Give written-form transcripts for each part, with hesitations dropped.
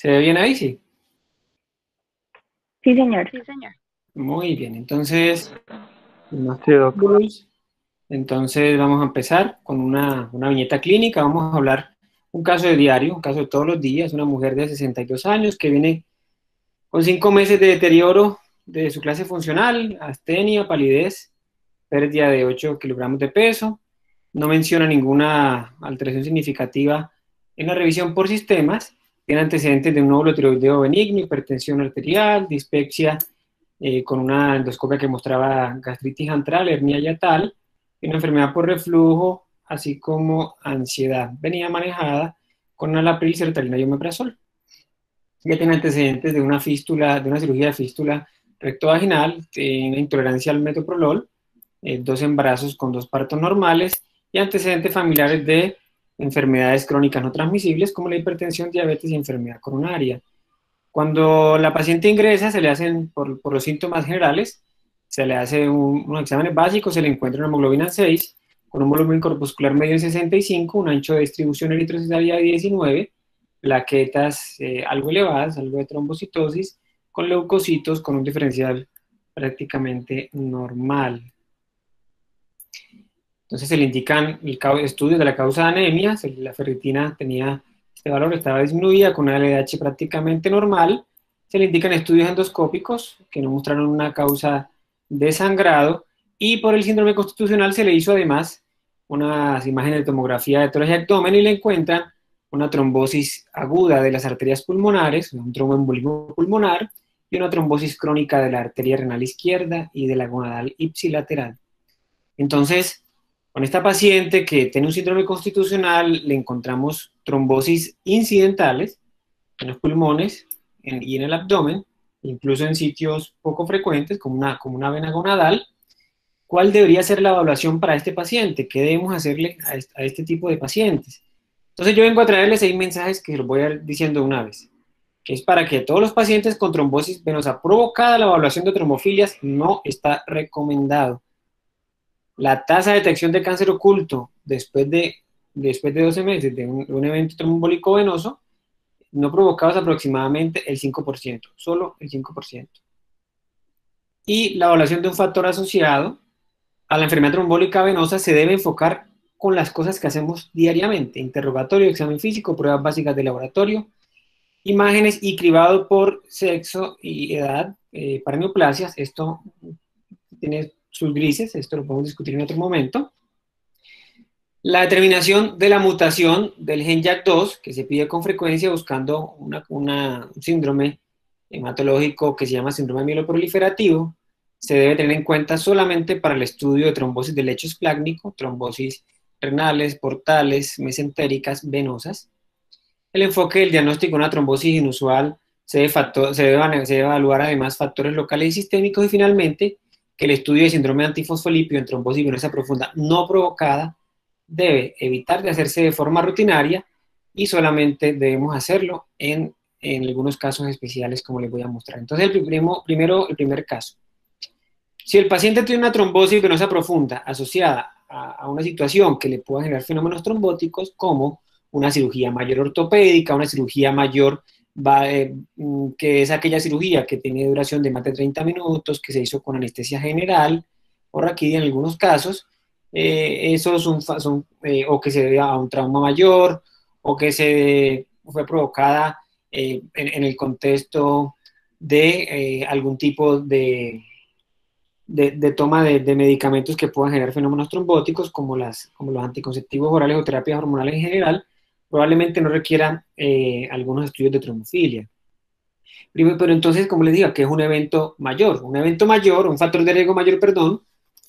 ¿Se ve bien ahí? Sí. Sí, señor. Muy bien, entonces, no te doy cruz. Entonces vamos a empezar con una viñeta clínica. Vamos a hablar un caso de diario, un caso de todos los días. Una mujer de 62 años que viene con 5 meses de deterioro de su clase funcional, astenia, palidez, pérdida de 8 kilogramos de peso. No menciona ninguna alteración significativa en la revisión por sistemas. Tiene antecedentes de un nódulo tiroideo benigno, hipertensión arterial, dispepsia con una endoscopia que mostraba gastritis antral, hernia yatal, y una enfermedad por reflujo, así como ansiedad. Venía manejada con alapril, sertralina y omeprazol. Ya tiene antecedentes de una fístula, de una cirugía de fístula rectovaginal, tiene intolerancia al metoprolol, 2 embarazos con 2 partos normales y antecedentes familiares de enfermedades crónicas no transmisibles como la hipertensión, diabetes y enfermedad coronaria. Cuando la paciente ingresa, se le hacen, por los síntomas generales, se le hace unos exámenes básicos, se le encuentra una hemoglobina 6, con un volumen corpuscular medio en 65, un ancho de distribución eritrocitaria de 19, plaquetas algo elevadas, algo de trombocitosis, con leucocitos, con un diferencial prácticamente normal. Entonces se le indican estudios de la causa de anemia, la ferritina tenía este valor, estaba disminuida con una LDH prácticamente normal. Se le indican estudios endoscópicos que no mostraron una causa de sangrado y por el síndrome constitucional se le hizo además unas imágenes de tomografía de tórax y abdomen y le encuentran una trombosis aguda de las arterias pulmonares, un tromboembolismo pulmonar y una trombosis crónica de la arteria renal izquierda y de la gonadal ipsilateral. Entonces, con esta paciente que tiene un síndrome constitucional, le encontramos trombosis incidentales en los pulmones y en el abdomen, incluso en sitios poco frecuentes, como una vena gonadal. ¿Cuál debería ser la evaluación para este paciente? ¿Qué debemos hacerle a este tipo de pacientes? Entonces yo vengo a traerles 6 mensajes que los voy a ir diciendo una vez, que es para que todos los pacientes con trombosis venosa provocada, la evaluación de trombofilias no está recomendado. La tasa de detección de cáncer oculto después de 12 meses de un evento trombólico venoso no provocado es aproximadamente el 5%, solo el 5%. Y la evaluación de un factor asociado a la enfermedad trombólica venosa se debe enfocar con las cosas que hacemos diariamente: interrogatorio, examen físico, pruebas básicas de laboratorio, imágenes y cribado por sexo y edad para neoplasias. Esto tiene sus grises, esto lo podemos discutir en otro momento. La determinación de la mutación del gen JAK2, que se pide con frecuencia buscando un síndrome hematológico que se llama síndrome mieloproliferativo, se debe tener en cuenta solamente para el estudio de trombosis del lecho esplácnico, trombosis renales, portales, mesentéricas, venosas. El enfoque del diagnóstico de una trombosis inusual se debe evaluar además factores locales y sistémicos, y finalmente que el estudio de síndrome de antifosfolípido en trombosis venosa profunda no provocada debe evitar de hacerse de forma rutinaria y solamente debemos hacerlo en algunos casos especiales, como les voy a mostrar. Entonces, el primer caso. Si el paciente tiene una trombosis venosa profunda asociada a una situación que le pueda generar fenómenos trombóticos, como una cirugía mayor ortopédica, una cirugía mayor que es aquella cirugía que tiene duración de más de 30 minutos, que se hizo con anestesia general o raquidia en algunos casos, esos o que se debe a un trauma mayor, o que se fue provocada en el contexto de algún tipo de toma de medicamentos que puedan generar fenómenos trombóticos, como los anticonceptivos orales o terapias hormonales en general, probablemente no requieran algunos estudios de trombofilia. Primero, pero entonces, como les digo, ¿qué es un evento mayor? Un evento mayor, un factor de riesgo mayor, perdón,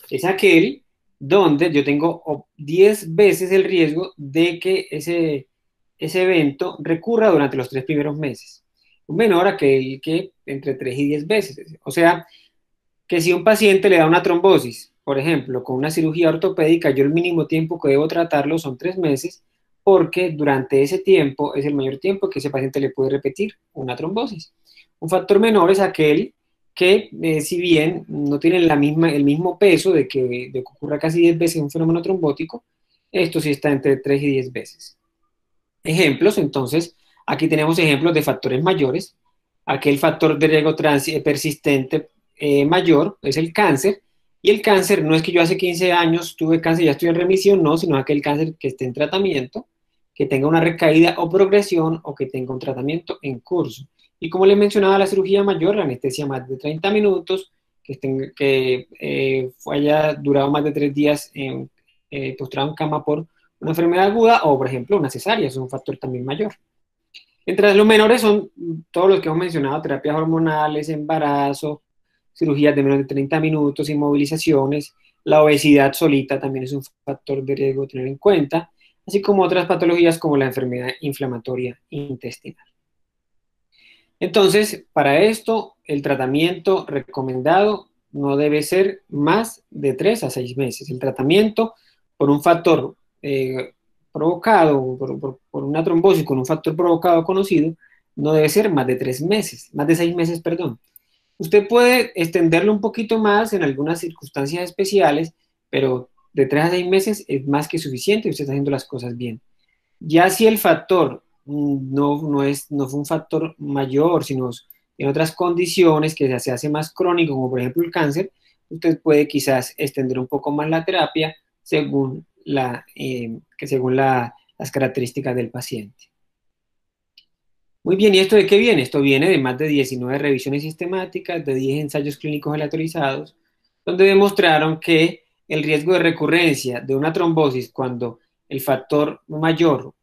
es aquel donde yo tengo 10 veces el riesgo de que ese evento recurra durante los 3 primeros meses. Un menor aquel que entre 3 y 10 veces. O sea, que si un paciente le da una trombosis, por ejemplo, con una cirugía ortopédica, yo el mínimo tiempo que debo tratarlo son 3 meses, porque durante ese tiempo es el mayor tiempo que ese paciente le puede repetir una trombosis. Un factor menor es aquel que, si bien no tiene el mismo peso de que ocurra casi 10 veces un fenómeno trombótico, esto sí está entre 3 y 10 veces. Ejemplos, entonces, Aquí tenemos ejemplos de factores mayores. Aquel factor de riesgo persistente mayor es el cáncer. Y el cáncer no es que yo hace 15 años tuve cáncer y ya estoy en remisión, no, sino aquel cáncer que esté en tratamiento, que tenga una recaída o progresión o que tenga un tratamiento en curso. Y como les mencionaba, la cirugía mayor, la anestesia más de 30 minutos, que haya durado más de 3 días postrado en cama por una enfermedad aguda o, por ejemplo, una cesárea, es un factor también mayor. Entre los menores son todos los que hemos mencionado: terapias hormonales, embarazo, cirugías de menos de 30 minutos, inmovilizaciones. La obesidad solita también es un factor de riesgo a tener en cuenta, así como otras patologías como la enfermedad inflamatoria intestinal. Entonces, para esto, el tratamiento recomendado no debe ser más de 3 a 6 meses. El tratamiento por un factor provocado, por una trombosis con un factor provocado conocido, no debe ser más de 3 meses, más de 6 meses, perdón. Usted puede extenderlo un poquito más en algunas circunstancias especiales, pero de 3 a 6 meses es más que suficiente y usted está haciendo las cosas bien. Ya si el factor no fue un factor mayor, sino en otras condiciones que se hace más crónico, como por ejemplo el cáncer, usted puede quizás extender un poco más la terapia según las características del paciente. Muy bien, ¿y esto de qué viene? Esto viene de más de 19 revisiones sistemáticas, de 10 ensayos clínicos aleatorizados, donde demostraron que el riesgo de recurrencia de una trombosis cuando el factor mayor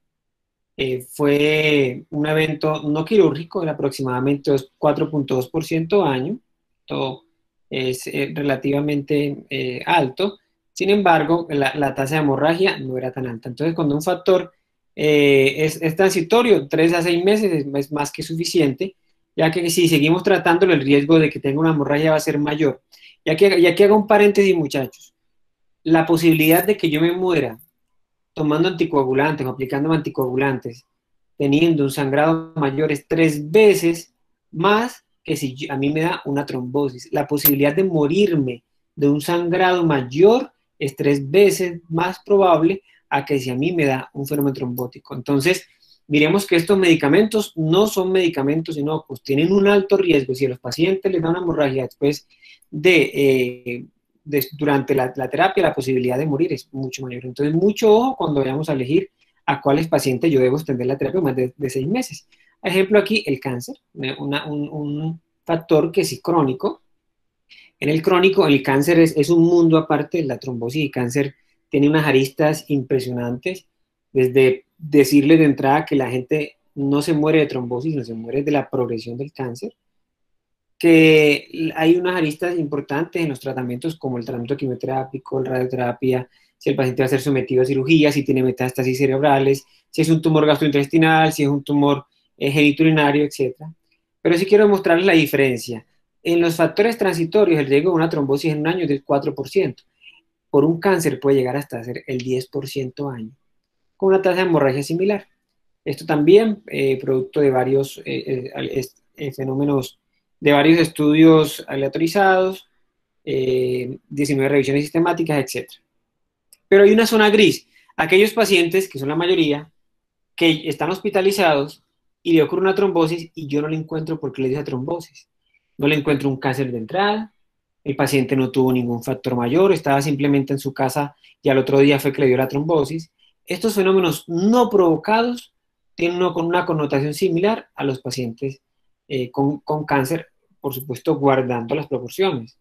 fue un evento no quirúrgico, era aproximadamente 4,2% año. Esto es relativamente alto. Sin embargo, la tasa de hemorragia no era tan alta. Entonces, cuando un factor es transitorio, 3 a 6 meses es más que suficiente, ya que si seguimos tratándolo, el riesgo de que tenga una hemorragia va a ser mayor. Y aquí hago un paréntesis, muchachos. La posibilidad de que yo me muera tomando anticoagulantes o aplicándome anticoagulantes, teniendo un sangrado mayor, es 3 veces más que si a mí me da una trombosis. La posibilidad de morirme de un sangrado mayor es 3 veces más probable a que si a mí me da un fenómeno trombótico. Entonces, miremos que estos medicamentos no son medicamentos inocuos, tienen un alto riesgo. Si a los pacientes les da una hemorragia después durante la terapia, la posibilidad de morir es mucho mayor. Entonces, mucho ojo cuando vayamos a elegir a cuáles pacientes yo debo extender la terapia más de 6 meses. Ejemplo aquí, el cáncer, un factor que es crónico. En el crónico, el cáncer es un mundo aparte. La trombosis y cáncer tiene unas aristas impresionantes, desde decirle de entrada que la gente no se muere de trombosis, no se muere de la progresión del cáncer, que hay unas aristas importantes en los tratamientos como el tratamiento quimioterápico, la radioterapia, si el paciente va a ser sometido a cirugía, si tiene metástasis cerebrales, si es un tumor gastrointestinal, si es un tumor genitourinario, etc. Pero sí quiero mostrarles la diferencia. En los factores transitorios, el riesgo de una trombosis en un año es del 4%. Por un cáncer puede llegar hasta ser el 10% año, con una tasa de hemorragia similar. Esto también, producto de varios fenómenos, de varios estudios aleatorizados, 19 revisiones sistemáticas, etc. Pero hay una zona gris. Aquellos pacientes, que son la mayoría, que están hospitalizados y le ocurre una trombosis y yo no le encuentro por qué le dio esa trombosis. No le encuentro un cáncer de entrada, el paciente no tuvo ningún factor mayor, estaba simplemente en su casa y al otro día fue que le dio la trombosis. Estos fenómenos no provocados tienen una connotación similar a los pacientes con cáncer, por supuesto guardando las proporciones.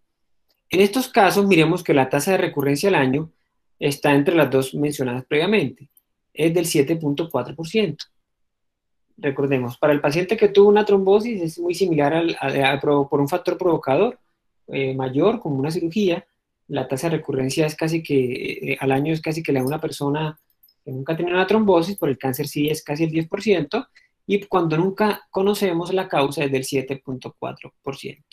En estos casos, miremos que la tasa de recurrencia al año está entre las dos mencionadas previamente, es del 7,4%. Recordemos, para el paciente que tuvo una trombosis es muy similar por un factor provocador mayor, como una cirugía. La tasa de recurrencia es casi que al año es casi que la de una persona que nunca ha tenido una trombosis, por el cáncer sí es casi el 10%, y cuando nunca conocemos la causa es del 7,4%.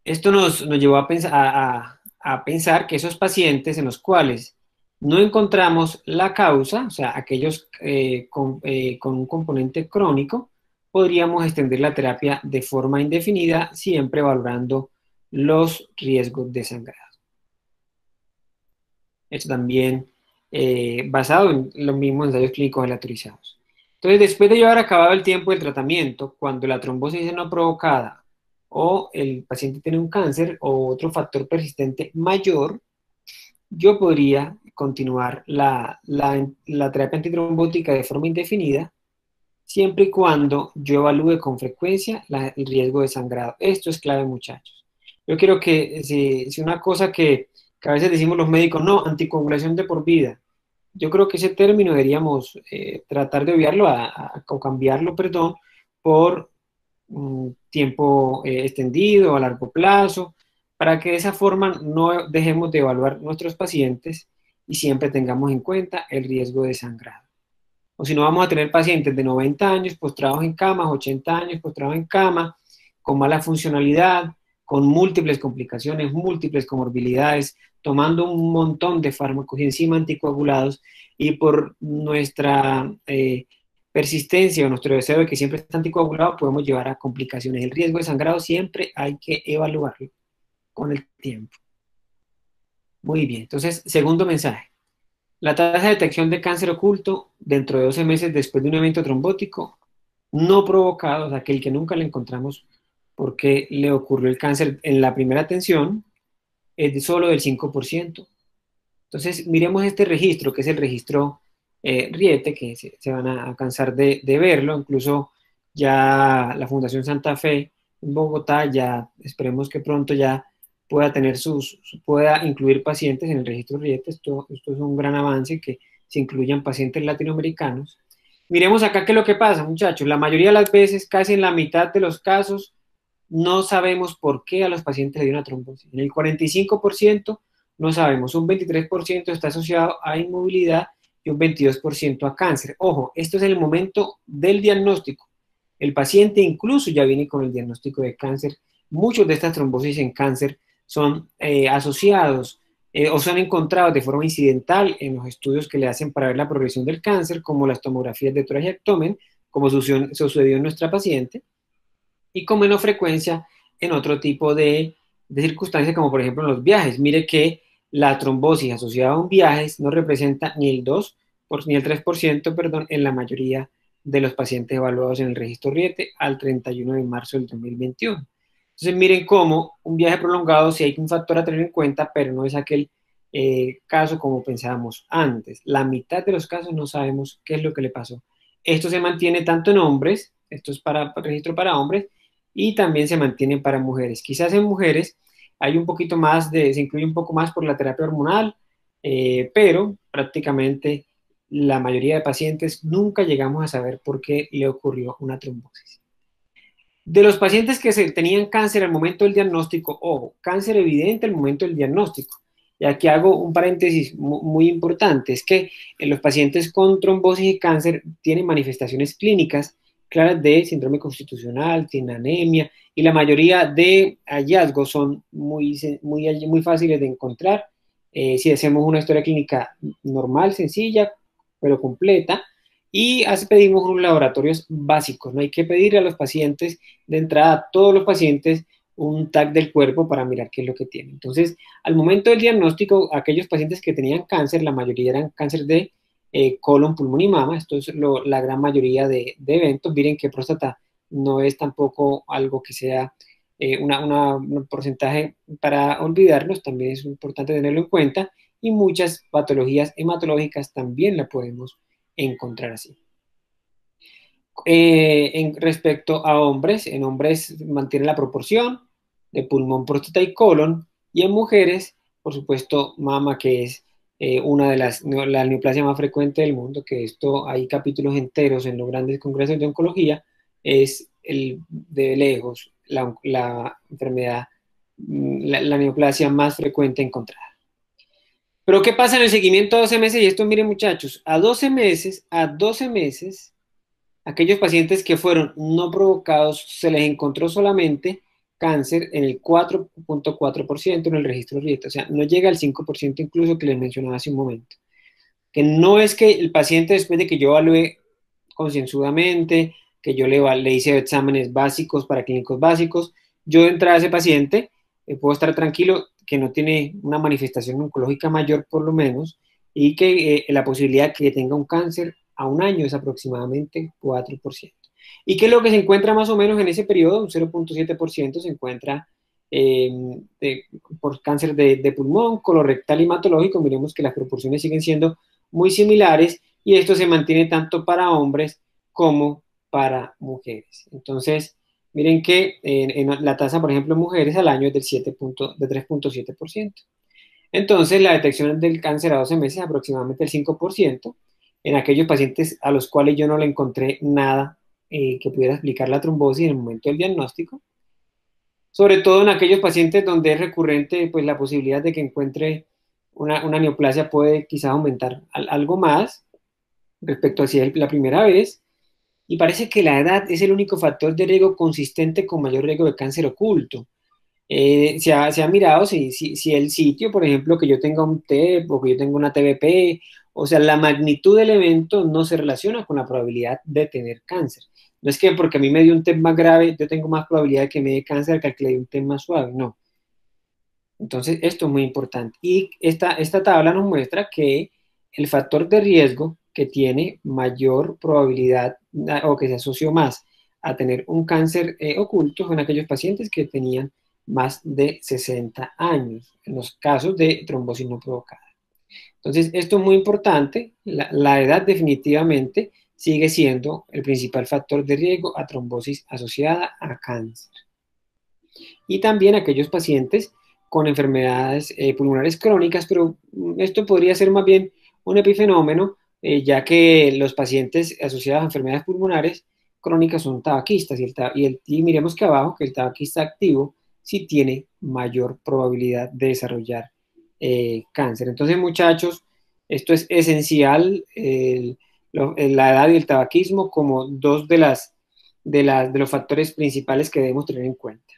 Esto nos llevó a pensar que esos pacientes en los cuales no encontramos la causa, o sea, aquellos con un componente crónico, podríamos extender la terapia de forma indefinida, siempre valorando los riesgos de sangrado. Esto también basado en los mismos ensayos clínicos aleatorizados. Entonces, después de llevar acabado el tiempo del tratamiento, cuando la trombosis es no provocada o el paciente tiene un cáncer o otro factor persistente mayor, yo podría continuar la terapia antitrombótica de forma indefinida, siempre y cuando yo evalúe con frecuencia el riesgo de sangrado. Esto es clave, muchachos. Yo creo que si una cosa que a veces decimos los médicos, no, anticoagulación de por vida. Yo creo que ese término deberíamos tratar de obviarlo o cambiarlo, perdón, por un tiempo extendido, a largo plazo, para que de esa forma no dejemos de evaluar nuestros pacientes y siempre tengamos en cuenta el riesgo de sangrado. O si no, vamos a tener pacientes de 90 años postrados en cama, 80 años postrados en cama, con mala funcionalidad, con múltiples complicaciones, múltiples comorbilidades, tomando un montón de fármacos y encima anticoagulados, y por nuestra persistencia o nuestro deseo de que siempre esté anticoagulado, podemos llevar a complicaciones. El riesgo de sangrado siempre hay que evaluarlo con el tiempo. Muy bien, entonces, segundo mensaje. La tasa de detección de cáncer oculto dentro de 12 meses después de un evento trombótico no provocado, o sea, aquel que nunca le encontramos porque le ocurrió el cáncer en la primera atención, es de solo del 5%. Entonces, miremos este registro, que es el registro Riete, que se van a cansar de verlo, incluso ya la Fundación Santa Fe en Bogotá, ya esperemos que pronto ya pueda tener pueda incluir pacientes en el registro Riete. Esto es un gran avance, que se incluyan pacientes latinoamericanos. Miremos acá qué es lo que pasa, muchachos. La mayoría de las veces, casi en la mitad de los casos, no sabemos por qué a los pacientes le dio una trombosis. En el 45% no sabemos, un 23% está asociado a inmovilidad y un 22% a cáncer. Ojo, esto es en el momento del diagnóstico. El paciente incluso ya viene con el diagnóstico de cáncer. Muchos de estas trombosis en cáncer son asociados o son encontrados de forma incidental en los estudios que le hacen para ver la progresión del cáncer, como las tomografías de tórax y abdomen, como sucedió en nuestra paciente, y con menos frecuencia en otro tipo de circunstancias, como por ejemplo en los viajes. Mire que la trombosis asociada a un viaje no representa ni el 2 ni el 3%, perdón, en la mayoría de los pacientes evaluados en el registro Riete al 31 de marzo del 2021. Entonces miren cómo un viaje prolongado sí hay un factor a tener en cuenta, pero no es aquel caso como pensábamos antes. La mitad de los casos no sabemos qué es lo que le pasó. Esto se mantiene tanto en hombres, esto es para registro para hombres, y también se mantiene para mujeres. Quizás en mujeres hay un poquito más se incluye un poco más por la terapia hormonal, pero prácticamente la mayoría de pacientes nunca llegamos a saber por qué le ocurrió una trombosis. De los pacientes que tenían cáncer al momento del diagnóstico, ojo, cáncer evidente al momento del diagnóstico. Y aquí hago un paréntesis muy importante, es que los pacientes con trombosis y cáncer tienen manifestaciones clínicas claras de síndrome constitucional, tienen anemia, y la mayoría de hallazgos son muy fáciles de encontrar. Si hacemos una historia clínica normal, sencilla, pero completa, y pedimos unos laboratorios básicos. No hay que pedirle a los pacientes de entrada, a todos los pacientes, un TAC del cuerpo para mirar qué es lo que tienen. Entonces, al momento del diagnóstico, aquellos pacientes que tenían cáncer, la mayoría eran cáncer de colon, pulmón y mama. Esto es la gran mayoría de eventos. Miren que próstata no es tampoco algo que sea un porcentaje para olvidarnos, también es importante tenerlo en cuenta, y muchas patologías hematológicas también la podemos encontrar así. Respecto a hombres, en hombres mantiene la proporción de pulmón, próstata y colon, y en mujeres, por supuesto, mama, que es una de la neoplasia más frecuente del mundo, que esto hay capítulos enteros en los grandes congresos de oncología, es de lejos la enfermedad, la neoplasia más frecuente encontrada. Pero ¿qué pasa en el seguimiento a 12 meses? Y esto, miren muchachos, a 12 meses, aquellos pacientes que fueron no provocados, se les encontró solamente cáncer en el 4.4% en el registro Riete, o sea, no llega al 5% incluso que les mencionaba hace un momento. Que no es que el paciente, después de que yo evalué concienzudamente, que yo le hice exámenes básicos para clínicos básicos, yo de entrada a ese paciente puedo estar tranquilo que no tiene una manifestación oncológica mayor por lo menos, y que la posibilidad de que tenga un cáncer a un año es aproximadamente 4%. ¿Y qué es lo que se encuentra más o menos en ese periodo? Un 0,7% se encuentra por cáncer de pulmón, colorectal y hematológico. Miremos que las proporciones siguen siendo muy similares y esto se mantiene tanto para hombres como para mujeres. Entonces, miren que en la tasa, por ejemplo, en mujeres al año es de 3,7%. Entonces, la detección del cáncer a 12 meses es aproximadamente el 5% en aquellos pacientes a los cuales yo no le encontré nada que pudiera explicar la trombosis en el momento del diagnóstico. Sobre todo en aquellos pacientes donde es recurrente, pues la posibilidad de que encuentre una neoplasia puede quizás aumentar algo más respecto a si es la primera vez. Y parece que la edad es el único factor de riesgo consistente con mayor riesgo de cáncer oculto. Se ha mirado si el sitio, por ejemplo, que yo tenga un TEP o que yo tenga una TBP, o sea, la magnitud del evento no se relaciona con la probabilidad de tener cáncer. No es que porque a mí me dio un TEP más grave, yo tengo más probabilidad de que me dé cáncer que al que le dio un TEP más suave, no. Entonces, esto es muy importante. Y esta tabla nos muestra que el factor de riesgo que tiene mayor probabilidad o que se asoció más a tener un cáncer oculto son aquellos pacientes que tenían más de 60 años, en los casos de trombosis no provocada. Entonces, esto es muy importante. La edad definitivamente sigue siendo el principal factor de riesgo a trombosis asociada a cáncer. Y también aquellos pacientes con enfermedades pulmonares crónicas, pero esto podría ser más bien un epifenómeno, ya que los pacientes asociados a enfermedades pulmonares crónicas son tabaquistas, y miremos que abajo, que el tabaquista activo sí tiene mayor probabilidad de desarrollar cáncer. Entonces, muchachos, esto es esencial, la edad y el tabaquismo como dos de los factores principales que debemos tener en cuenta.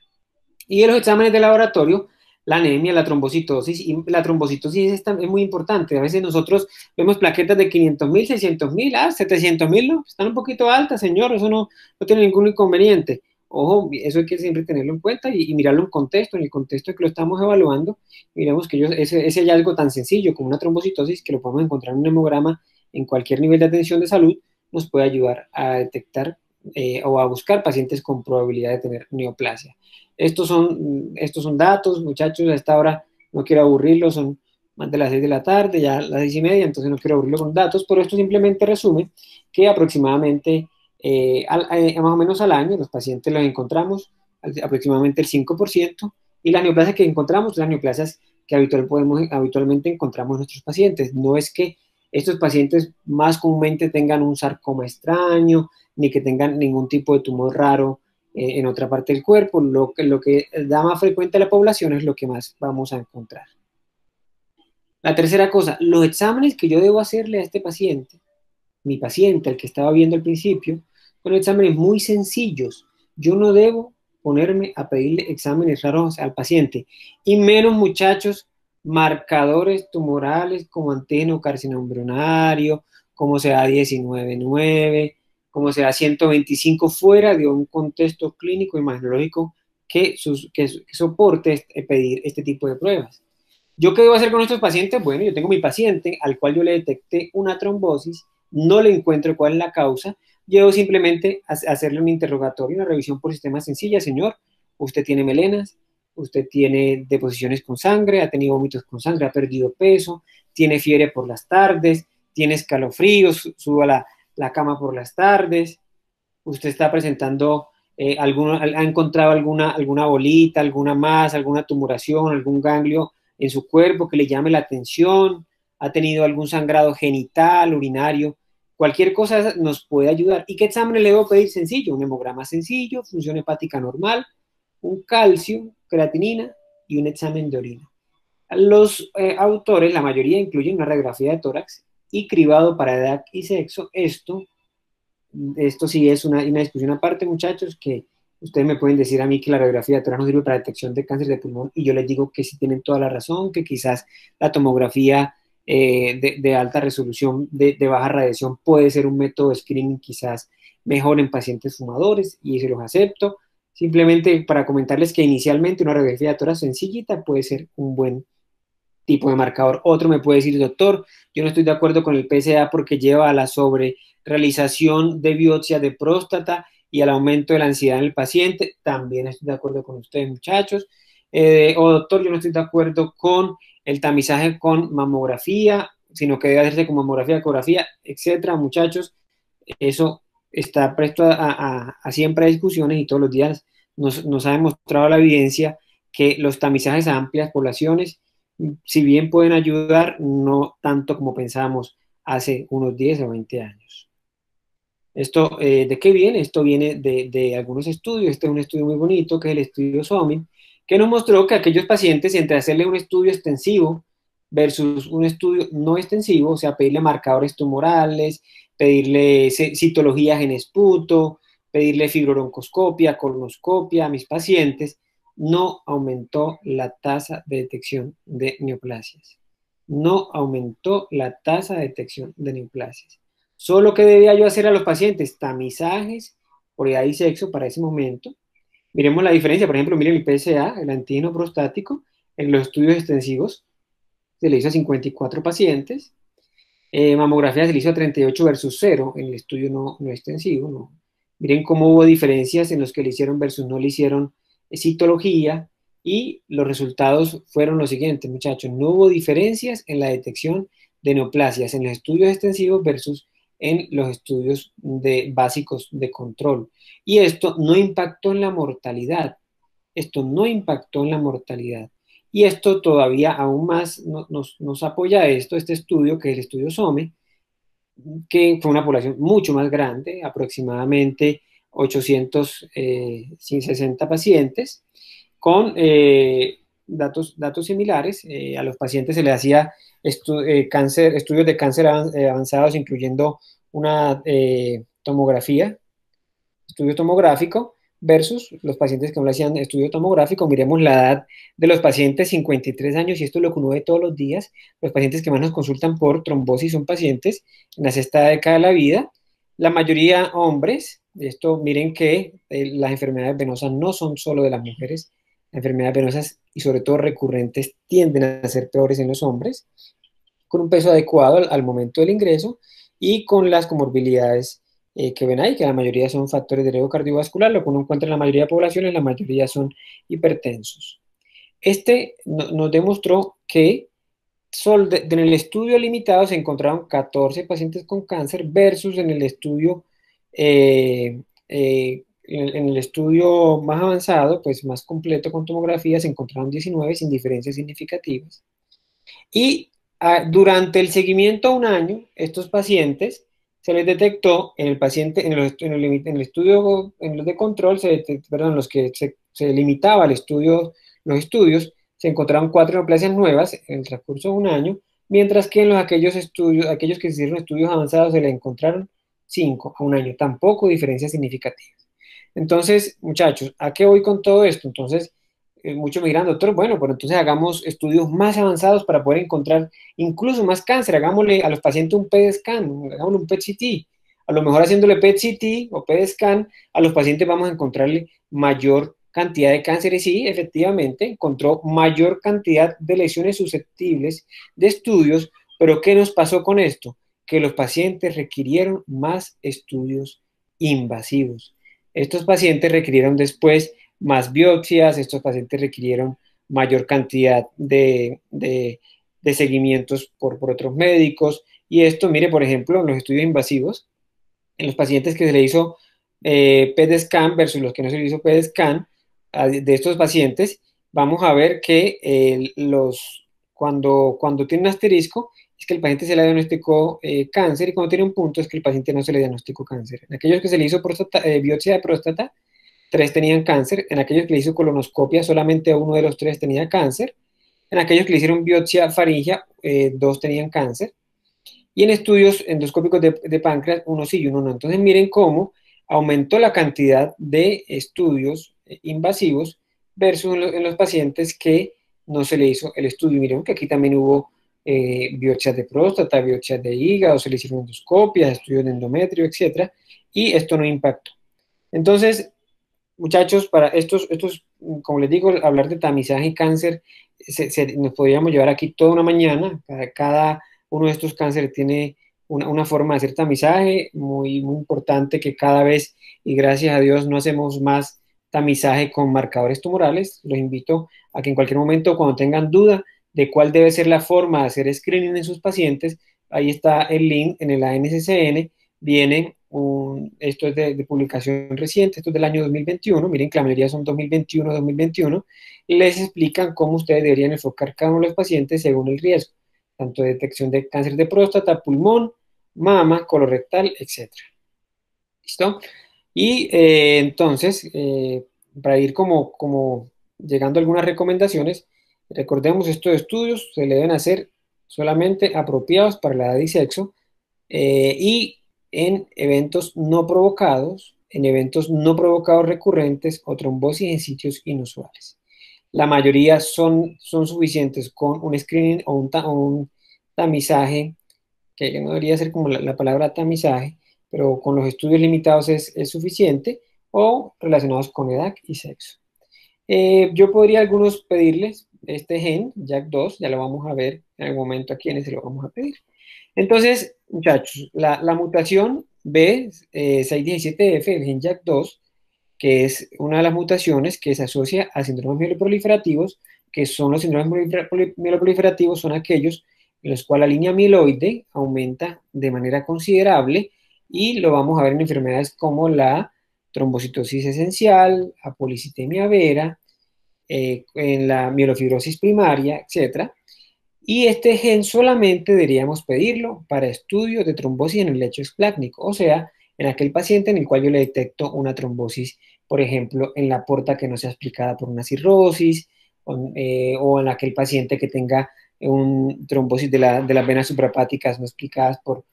Y de los exámenes de laboratorio, la anemia, la trombocitosis, y la trombocitosis es muy importante. A veces nosotros vemos plaquetas de 500.000, 600.000, 700.000, ¿no? Están un poquito altas, señor, eso no tiene ningún inconveniente. Ojo, eso hay que siempre tenerlo en cuenta y mirarlo en el contexto en que lo estamos evaluando. Miremos que ese hallazgo tan sencillo como una trombocitosis, que lo podemos encontrar en un hemograma en cualquier nivel de atención de salud, nos puede ayudar a detectar o a buscar pacientes con probabilidad de tener neoplasia. Estos son datos, muchachos, a esta hora no quiero aburrirlos, son más de las 6 de la tarde, ya las 6:30, entonces no quiero aburrirlo con datos, pero esto simplemente resume que aproximadamente, más o menos al año, los pacientes los encontramos aproximadamente el 5%, y las neoplasias que encontramos, las neoplasias que habitualmente encontramos en nuestros pacientes. No es que estos pacientes más comúnmente tengan un sarcoma extraño, ni que tengan ningún tipo de tumor raro en otra parte del cuerpo. Lo que da más frecuente a la población es lo que más vamos a encontrar. La tercera cosa, los exámenes que yo debo hacerle a este paciente, mi paciente, el que estaba viendo al principio, son exámenes muy sencillos. Yo no debo ponerme a pedirle exámenes raros al paciente, y menos, muchachos, marcadores tumorales como antenocarcinoma embrionario, como sea 19.9, como sea 125, fuera de un contexto clínico imagenológico que soporte pedir este tipo de pruebas. ¿Yo qué debo hacer con estos pacientes? Bueno, yo tengo mi paciente al cual yo le detecté una trombosis, no le encuentro cuál es la causa, yo simplemente hacerle un interrogatorio, una revisión por sistema sencilla. Señor, usted tiene melenas, usted tiene deposiciones con sangre, ha tenido vómitos con sangre, ha perdido peso, tiene fiebre por las tardes, tiene escalofríos, suba la cama por las tardes, usted está presentando, ha encontrado alguna bolita, alguna masa, alguna tumoración, algún ganglio en su cuerpo que le llame la atención, ha tenido algún sangrado genital, urinario, cualquier cosa nos puede ayudar. ¿Y qué examen le debo pedir? Sencillo, un hemograma sencillo, función hepática normal, un calcio, creatinina y un examen de orina. Los autores, la mayoría, incluyen una radiografía de tórax y cribado para edad y sexo. Esto sí es una discusión aparte, muchachos, que ustedes me pueden decir a mí que la radiografía de tórax no sirve para detección de cáncer de pulmón, y yo les digo que sí tienen toda la razón, que quizás la tomografía de alta resolución, de baja radiación, puede ser un método de screening quizás mejor en pacientes fumadores, y se los acepto. Simplemente para comentarles que inicialmente una radiografía de tórax sencillita puede ser un buen tipo de marcador. Otro me puede decir, doctor, yo no estoy de acuerdo con el PSA porque lleva a la sobrerealización de biopsia de próstata y al aumento de la ansiedad en el paciente. También estoy de acuerdo con ustedes, muchachos. O doctor, yo no estoy de acuerdo con el tamizaje con mamografía, sino que debe hacerse con mamografía, ecografía, etcétera, muchachos. Eso está presto a siempre a discusiones y todos los días nos ha demostrado la evidencia que los tamizajes a amplias poblaciones, si bien pueden ayudar, no tanto como pensábamos hace unos 10 o 20 años. Esto, ¿de qué viene? Esto viene de algunos estudios. Este es un estudio muy bonito, que es el estudio SOMI, que nos mostró que aquellos pacientes, entre hacerle un estudio extensivo versus un estudio no extensivo, o sea, pedirle marcadores tumorales, pedirle citologías en esputo, pedirle fibroroncoscopia, colonoscopia a mis pacientes, no aumentó la tasa de detección de neoplasias. No aumentó la tasa de detección de neoplasias. Solo que debía yo hacer a los pacientes tamizajes por edad y sexo para ese momento. Miremos la diferencia, por ejemplo, miren el PSA, el antígeno prostático, en los estudios extensivos se le hizo a 54 pacientes, mamografía se le hizo a 38 versus 0 en el estudio no extensivo. No. Miren cómo hubo diferencias en los que le hicieron versus no le hicieron citología, y los resultados fueron los siguientes, muchachos. No hubo diferencias en la detección de neoplasias en los estudios extensivos versus en los estudios básicos de control. Y esto no impactó en la mortalidad. Esto no impactó en la mortalidad. Y esto todavía aún más nos apoya este estudio, que es el estudio SOME, que fue una población mucho más grande, aproximadamente 860 pacientes, con datos similares. A los pacientes se les hacía estudios de cáncer avanzados, incluyendo una tomografía, estudio tomográfico, versus los pacientes que no le hacían estudio tomográfico. Miremos la edad de los pacientes, 53 años, y esto es lo que uno ve todos los días. Los pacientes que más nos consultan por trombosis son pacientes en la sexta década de la vida, la mayoría hombres. Esto, miren que las enfermedades venosas no son solo de las mujeres, las enfermedades venosas y sobre todo recurrentes tienden a ser peores en los hombres, con un peso adecuado al momento del ingreso y con las comorbilidades que ven ahí, que la mayoría son factores de riesgo cardiovascular, lo que uno encuentra en la mayoría de poblaciones, la mayoría son hipertensos. Nos demostró que en el estudio limitado se encontraron 14 pacientes con cáncer versus en el estudio en el estudio más avanzado, pues más completo con tomografía, se encontraron 19 sin diferencias significativas. Y durante el seguimiento a un año, estos pacientes se les detectó en el paciente, en el estudio, en los de control, perdón, los que se limitaba los estudios, se encontraron 4 neoplasias nuevas en el transcurso de un año, mientras que en aquellos que hicieron estudios avanzados se les encontraron 5 a un año, tampoco diferencias significativas. Entonces, muchachos, ¿a qué voy con todo esto? Entonces, muchos me dirán, doctor, bueno, pero entonces hagamos estudios más avanzados para poder encontrar incluso más cáncer. Hagámosle a los pacientes un PET scan, hagámosle un PET-CT. A lo mejor haciéndole PET-CT o PET scan, a los pacientes vamos a encontrarle mayor cantidad de cánceres. Sí, efectivamente, encontró mayor cantidad de lesiones susceptibles de estudios, pero ¿qué nos pasó con esto? Que los pacientes requirieron más estudios invasivos. Estos pacientes requirieron después más biopsias, estos pacientes requirieron mayor cantidad de seguimientos por otros médicos. Y esto, mire, por ejemplo, en los estudios invasivos, en los pacientes que se le hizo PET scan versus los que no se le hizo PET scan, de estos pacientes, vamos a ver que cuando tiene un asterisco, es que el paciente se le diagnosticó cáncer, y cuando tiene un punto es que el paciente no se le diagnosticó cáncer. En aquellos que se le hizo biopsia de próstata, 3 tenían cáncer. En aquellos que le hizo colonoscopia, solamente uno de los 3 tenía cáncer. En aquellos que le hicieron biopsia faríngea, 2 tenían cáncer. Y en estudios endoscópicos de páncreas, uno sí y uno no. Entonces miren cómo aumentó la cantidad de estudios invasivos versus en los pacientes que no se le hizo el estudio. Miren que aquí también hubo biopsias de próstata, biopsias de hígado, se le hicieron endoscopias, estudios de endometrio, etc. Y esto no impactó. Entonces, muchachos, para como les digo, hablar de tamizaje y cáncer, nos podríamos llevar aquí toda una mañana. Cada uno de estos cánceres tiene una forma de hacer tamizaje muy importante que cada vez, y gracias a Dios, no hacemos más tamizaje con marcadores tumorales. Los invito a que en cualquier momento, cuando tengan duda de cuál debe ser la forma de hacer screening en sus pacientes, ahí está el link en el ANSCN, viene esto es de publicación reciente, esto es del año 2021, miren que la mayoría son 2021, les explican cómo ustedes deberían enfocar cada uno de los pacientes según el riesgo, tanto de detección de cáncer de próstata, pulmón, mama, colorectal, etc. ¿Listo? Y entonces, para ir como llegando a algunas recomendaciones, recordemos estos estudios se le deben hacer solamente apropiados para la edad y sexo, y en eventos no provocados, recurrentes o trombosis en sitios inusuales. La mayoría son suficientes con un screening o un tamizaje, que no debería ser como la palabra tamizaje, pero con los estudios limitados es suficiente, o relacionados con edad y sexo. Yo podría algunos pedirles este gen, JAK2, ya lo vamos a ver en algún momento a quienes se lo vamos a pedir. Entonces, muchachos, la mutación B617F, el gen JAK2, que es una de las mutaciones que se asocia a síndromes mieloproliferativos, que son los síndromes mieloproliferativos, son aquellos en los cuales la línea mieloide aumenta de manera considerable, y lo vamos a ver en enfermedades como la trombocitosis esencial, la policitemia vera, en la mielofibrosis primaria, etcétera. Y este gen solamente deberíamos pedirlo para estudios de trombosis en el lecho esplácnico, o sea, en aquel paciente en el cual yo le detecto una trombosis, por ejemplo, en la porta que no sea explicada por una cirrosis, o en aquel paciente que tenga un trombosis de las venas suprahepáticas no explicadas por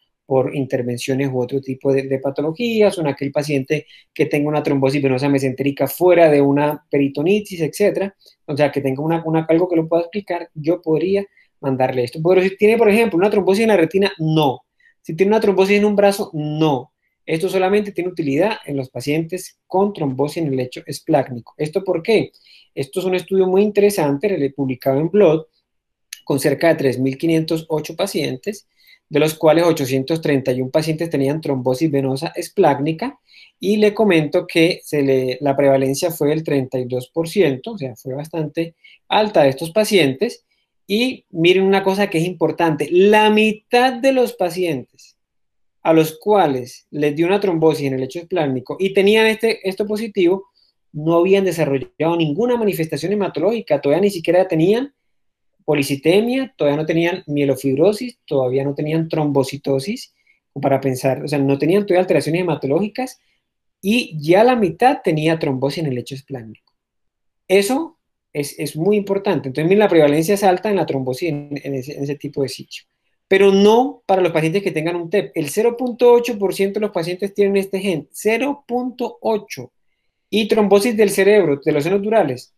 intervenciones u otro tipo de patologías, o en aquel paciente que tenga una trombosis venosa mesentérica fuera de una peritonitis, etcétera. O sea, que tenga algo que lo pueda explicar, yo podría mandarle esto. Pero si tiene, por ejemplo, una trombosis en la retina, no. Si tiene una trombosis en un brazo, no. Esto solamente tiene utilidad en los pacientes con trombosis en el lecho esplácnico. ¿Esto por qué? Esto es un estudio muy interesante, publicado en Blood, con cerca de 3.508 pacientes, de los cuales 831 pacientes tenían trombosis venosa esplácnica, y le comento que la prevalencia fue del 32%, o sea, fue bastante alta de estos pacientes. Y miren una cosa que es importante, la mitad de los pacientes a los cuales les dio una trombosis en el lecho esplácnico y tenían esto positivo, no habían desarrollado ninguna manifestación hematológica, todavía ni siquiera tenían policitemia, todavía no tenían mielofibrosis, todavía no tenían trombocitosis, para pensar, o sea, no tenían todavía alteraciones hematológicas, y ya la mitad tenía trombosis en el lecho esplácnico. Eso es muy importante. Entonces, miren, la prevalencia es alta en la trombosis en ese tipo de sitio. Pero no para los pacientes que tengan un TEP. El 0.8% de los pacientes tienen este gen. 0.8. Y trombosis del cerebro, de los senos durales,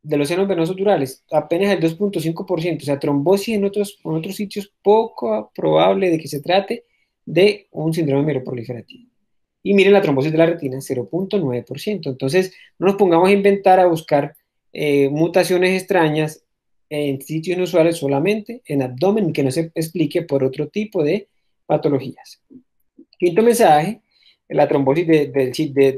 de los senos venosos durales, apenas el 2.5%. O sea, trombosis en otros sitios, poco probable de que se trate de un síndrome mieloproliferativo. Y miren la trombosis de la retina, 0.9%. Entonces, no nos pongamos a inventar, a buscar mutaciones extrañas en sitios inusuales, solamente en abdomen, que no se explique por otro tipo de patologías. Quinto mensaje: la trombosis de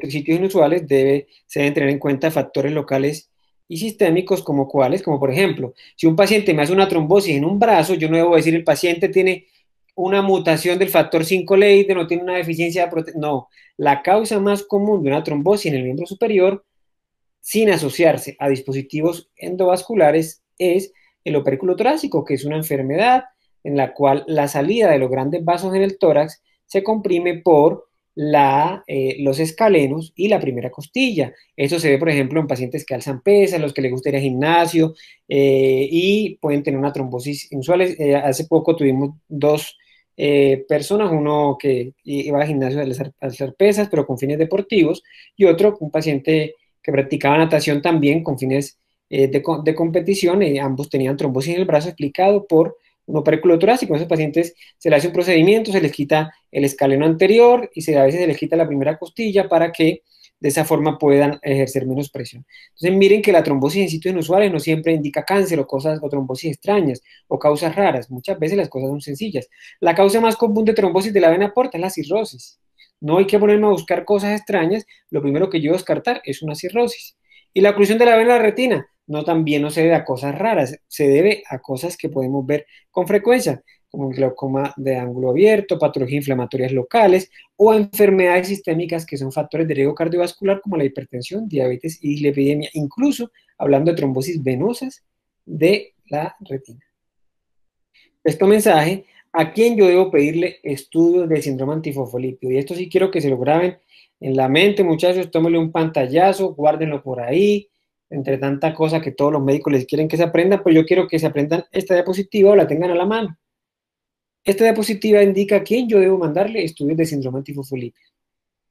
sitios inusuales se deben tener en cuenta factores locales y sistémicos, como cuáles, como por ejemplo, si un paciente me hace una trombosis en un brazo, yo no debo decir el paciente tiene una mutación del factor 5 Leiden, no tiene una deficiencia de proteína. No, la causa más común de una trombosis en el miembro superior, sin asociarse a dispositivos endovasculares, es el opérculo torácico, que es una enfermedad en la cual la salida de los grandes vasos en el tórax se comprime por los escalenos y la primera costilla. Esto se ve, por ejemplo, en pacientes que alzan pesas, los que les gusta ir al gimnasio, y pueden tener una trombosis inusual. Hace poco tuvimos dos personas, uno que iba al gimnasio a alzar pesas, pero con fines deportivos, y otro, un paciente que practicaba natación también con fines de competición. Ambos tenían trombosis en el brazo, explicado por un opérculo torácico. A esos pacientes se les hace un procedimiento, se les quita el escaleno anterior y a veces se les quita la primera costilla para que de esa forma puedan ejercer menos presión. Entonces miren que la trombosis en sitios inusuales no siempre indica cáncer o cosas o trombosis extrañas o causas raras. Muchas veces las cosas son sencillas. La causa más común de trombosis de la vena porta es la cirrosis. No hay que ponerme a buscar cosas extrañas, lo primero que yo descartar es una cirrosis. Y la oclusión de la vena de la retina también no se debe a cosas raras, se debe a cosas que podemos ver con frecuencia, como el glaucoma de ángulo abierto, patologías inflamatorias locales o enfermedades sistémicas que son factores de riesgo cardiovascular como la hipertensión, diabetes y dislipidemia, incluso hablando de trombosis venosas de la retina. Este mensaje, ¿a quién yo debo pedirle estudios del síndrome antifosfolípido? Y esto sí quiero que se lo graben en la mente, muchachos, tómenle un pantallazo, guárdenlo por ahí, entre tanta cosa que todos los médicos les quieren que se aprendan, pues yo quiero que se aprendan esta diapositiva o la tengan a la mano. Esta diapositiva indica a quién yo debo mandarle estudios de síndrome antifosfolípido.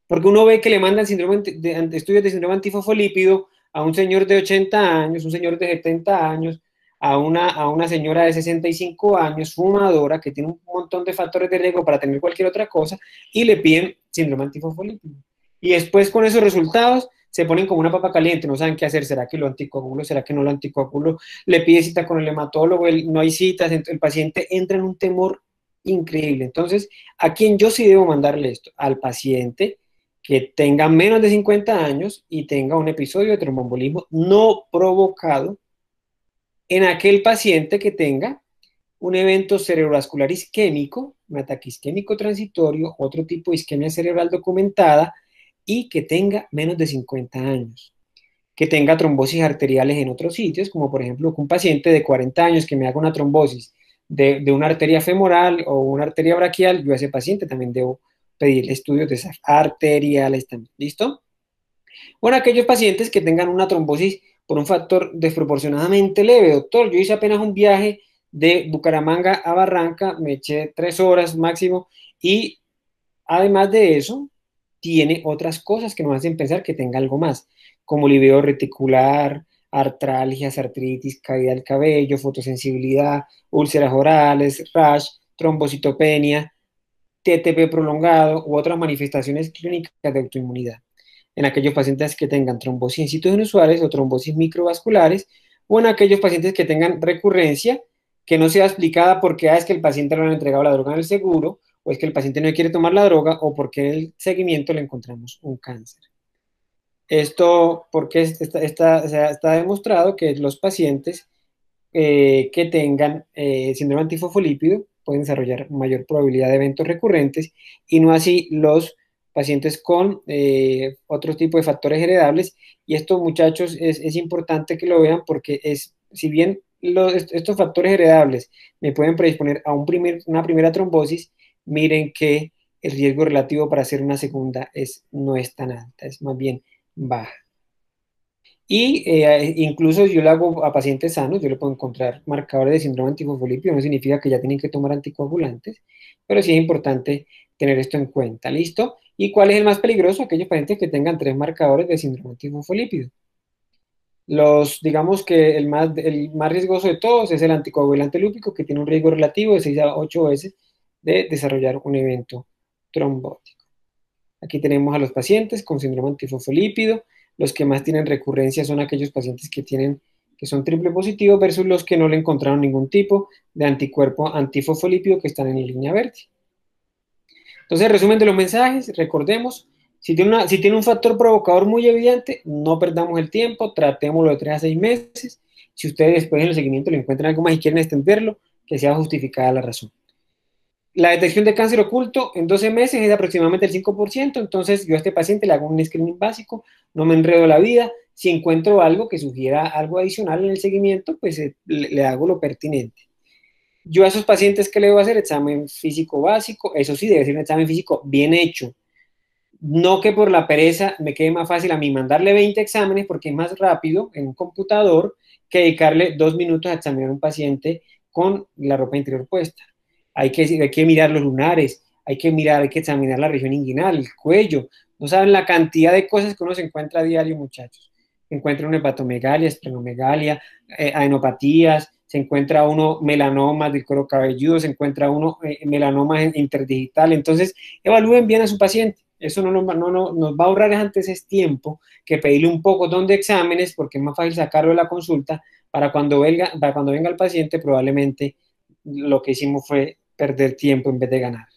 Porque uno ve que le mandan estudios de síndrome antifosfolípido a un señor de 80 años, un señor de 70 años, a una señora de 65 años, fumadora, que tiene un montón de factores de riesgo para tener cualquier otra cosa, y le piden síndrome antifosfolípido. Y después con esos resultados se ponen como una papa caliente, no saben qué hacer, ¿será que lo anticoagulo? ¿Será que no lo anticoagulo? Le pide cita con el hematólogo, no hay citas, el paciente entra en un temor increíble. Entonces, ¿a quién yo sí debo mandarle esto? Al paciente que tenga menos de 50 años y tenga un episodio de tromboembolismo no provocado, en aquel paciente que tenga un evento cerebrovascular isquémico, un ataque isquémico transitorio, otro tipo de isquemia cerebral documentada y que tenga menos de 50 años, que tenga trombosis arteriales en otros sitios, como por ejemplo un paciente de 40 años que me haga una trombosis de una arteria femoral o una arteria braquial, yo a ese paciente también debo pedirle estudios de esas arteriales también. ¿Listo? Bueno, aquellos pacientes que tengan una trombosis por un factor desproporcionadamente leve, doctor, yo hice apenas un viaje de Bucaramanga a Barranca, me eché 3 horas máximo y además de eso, tiene otras cosas que nos hacen pensar que tenga algo más, como livideo reticular, artralgias, artritis, caída del cabello, fotosensibilidad, úlceras orales, rash, trombocitopenia, TTP prolongado u otras manifestaciones clínicas de autoinmunidad. En aquellos pacientes que tengan trombosis en sitios inusuales o trombosis microvasculares, o en aquellos pacientes que tengan recurrencia que no sea explicada porque es que el paciente no le han entregado la droga en el seguro, o es que el paciente no quiere tomar la droga, o porque en el seguimiento le encontramos un cáncer. Esto porque está demostrado que los pacientes que tengan síndrome antifosfolípido pueden desarrollar mayor probabilidad de eventos recurrentes y no así los pacientes con otro tipo de factores heredables. Y esto, muchachos, es importante que lo vean porque si bien estos factores heredables me pueden predisponer a una primera trombosis, miren que el riesgo relativo para hacer una segunda no es tan alta, es más bien baja. Y incluso yo lo hago a pacientes sanos, yo le puedo encontrar marcadores de síndrome antifosfolípido, no significa que ya tienen que tomar anticoagulantes, pero sí es importante tener esto en cuenta, ¿listo? ¿Y cuál es el más peligroso? Aquellos pacientes que tengan 3 marcadores de síndrome antifosfolípido. Digamos que el más riesgoso de todos es el anticoagulante lúpico, que tiene un riesgo relativo de 6 a 8 veces de desarrollar un evento trombótico. Aquí tenemos a los pacientes con síndrome antifosfolípido. Los que más tienen recurrencia son aquellos pacientes que son triple positivos versus los que no le encontraron ningún tipo de anticuerpo antifosfolípido que están en la línea verde. Entonces, resumen de los mensajes, recordemos, si tiene un factor provocador muy evidente, no perdamos el tiempo, tratémoslo de 3 a 6 meses. Si ustedes después en el seguimiento le encuentran algo más y quieren extenderlo, que sea justificada la razón. La detección de cáncer oculto en 12 meses es de aproximadamente el 5%, entonces yo a este paciente le hago un screening básico, no me enredo la vida, si encuentro algo que sugiera algo adicional en el seguimiento, pues le hago lo pertinente. Yo a esos pacientes que le debo hacer examen físico básico, eso sí, debe ser un examen físico bien hecho, no que por la pereza me quede más fácil a mí mandarle 20 exámenes porque es más rápido en un computador que dedicarle 2 minutos a examinar a un paciente con la ropa interior puesta. Hay que mirar los lunares, hay que examinar la región inguinal, el cuello. No saben la cantidad de cosas que uno se encuentra a diario, muchachos. Se encuentra una hepatomegalia, esplenomegalia, adenopatías, se encuentra uno melanomas del cuero cabelludo, se encuentra uno melanomas interdigital. Entonces, evalúen bien a su paciente. Eso nos va a ahorrar antes ese tiempo que pedirle un poco de exámenes, porque es más fácil sacarlo de la consulta para cuando venga el paciente, probablemente lo que hicimos fue perder tiempo en vez de ganar.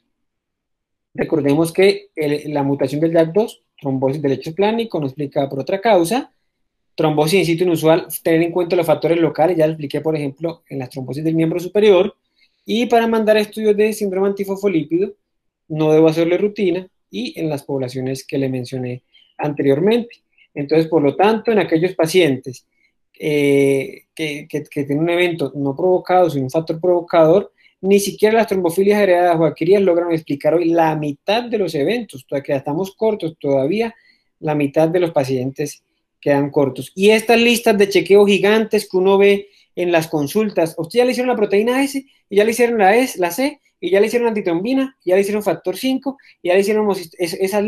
Recordemos que la mutación del JAK2, trombosis del lecho plánico, no explicada por otra causa, trombosis in situ inusual, tener en cuenta los factores locales, ya lo expliqué, por ejemplo, en las trombosis del miembro superior, y para mandar estudios de síndrome antifosfolípido, no debo hacerle rutina, y en las poblaciones que le mencioné anteriormente. Entonces, por lo tanto, en aquellos pacientes que tienen un evento no provocado, sino un factor provocador, ni siquiera las trombofilias heredadas o adquiridas logran explicar hoy la mitad de los eventos, todavía estamos cortos, todavía la mitad de los pacientes quedan cortos. Y estas listas de chequeo gigantes que uno ve en las consultas, usted ya le hicieron la proteína S, y ya le hicieron la C, y ya le hicieron antitrombina, y ya le hicieron factor 5, y ya le hicieron esas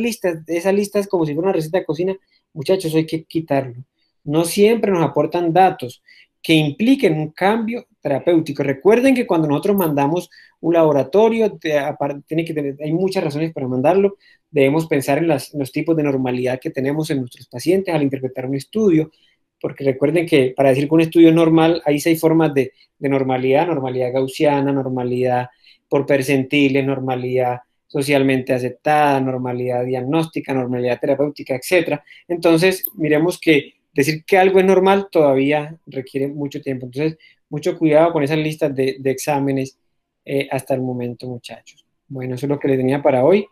listas como si fuera una receta de cocina. Muchachos, hay que quitarlo. No siempre nos aportan datos que impliquen un cambio terapéutico. Recuerden que cuando nosotros mandamos un laboratorio, hay muchas razones para mandarlo. Debemos pensar en los tipos de normalidad que tenemos en nuestros pacientes al interpretar un estudio, porque recuerden que para decir que un estudio es normal, hay 6 formas de normalidad: normalidad gaussiana, normalidad por percentiles, normalidad socialmente aceptada, normalidad diagnóstica, normalidad terapéutica, etcétera. Entonces, miremos que decir que algo es normal todavía requiere mucho tiempo. Entonces, mucho cuidado con esas listas de exámenes hasta el momento, muchachos. Bueno, eso es lo que les tenía para hoy.